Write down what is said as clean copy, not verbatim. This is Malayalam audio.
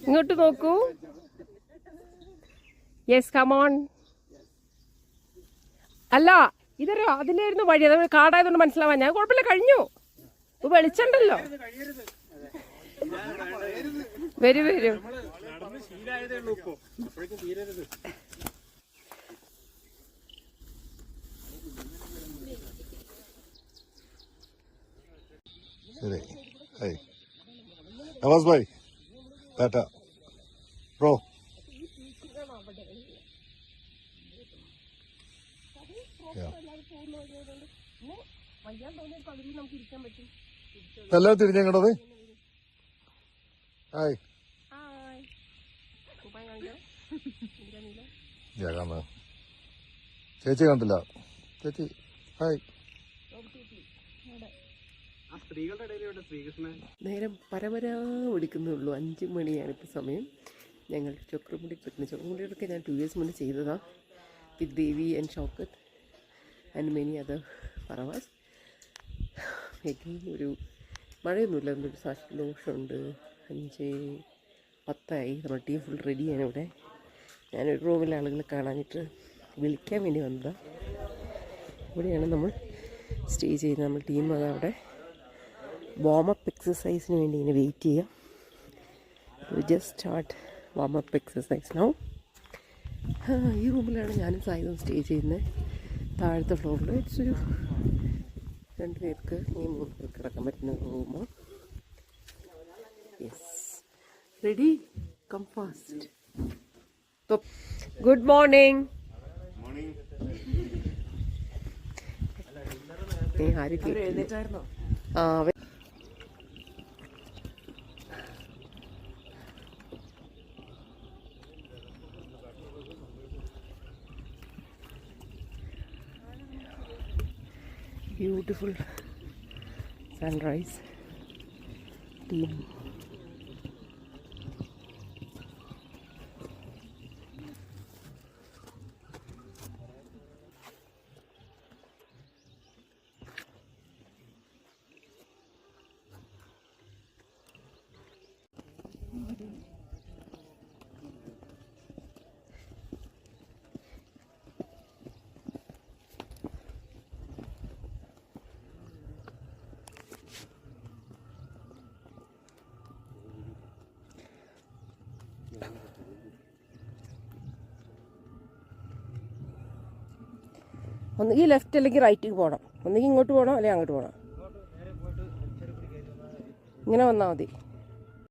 ഇങ്ങോട്ട് നോക്കൂ. Yes come on. അല്ല ഇതൊരു അതിലായിരുന്നു വഴി, അത് കാടായതുകൊണ്ട് മനസ്സിലാവാൻ. ഞാൻ കുഴപ്പമില്ല, കഴിഞ്ഞു. വെളിച്ചുണ്ടല്ലോ. വരൂ വരൂ. ശരി. Hi Navas bhai, tata bro. എല്ലാം തിരിഞ്ഞങ്ങടത്. ഹായ് ചേച്ചി കണ്ടില്ല. ചേച്ചി ഹായ്. നേരം പരപരാ വിളിക്കുന്നുള്ളൂ. 5 മണിയാണ് ഇപ്പോൾ സമയം. ഞങ്ങൾ ചക്രമുടി കിട്ടുന്നു. ചക്രമുടിയൊക്കെ ഞാൻ 2 years മുന്നേ ചെയ്തതാണ് with Devi and Shoukath and many other പറവാസ്. ഒരു മഴയൊന്നുമില്ല, എന്നൊരു സന്തോഷമുണ്ട്. 5:10 നമ്മുടെ ടീം ഫുൾ റെഡിയാണ് ഇവിടെ. ഞാനൊരു റൂമിലെ ആളുകളെ കാണാനിട്ട് വിളിക്കാൻ വേണ്ടി വന്നതാണ്. ഇവിടെയാണ് നമ്മൾ സ്റ്റേ ചെയ്യുന്നത്. നമ്മൾ ടീം അത് അവിടെ വാമപ്പ് എക്സസൈസിന് വേണ്ടി ഇങ്ങനെ വെയിറ്റ് ചെയ്യാം. Just start warm up exercise now. ഈ റൂമിലാണ് ഞാനും സായിദും സ്റ്റേ ചെയ്യുന്നത്, താഴത്തെ ഫ്ലോറിൽ. ഇറ്റ്സ് ഒരു 2 പേർക്ക് 3 പേർക്ക് കിടക്കാൻ പറ്റുന്ന റൂമാണ്. Yes, ready, come fast. Good morning. എഴുന്നേറ്റായിരുന്നോ? ആ, beautiful sunrise team. ഒന്നുകിൽ ലെഫ്റ്റ് അല്ലെങ്കിൽ റൈറ്റിൽ പോകണം. ഒന്നുകിൽ ഇങ്ങോട്ട് പോകണം അല്ലെങ്കിൽ അങ്ങോട്ട് പോകണം. ഇങ്ങനെ വന്നാൽ മതി.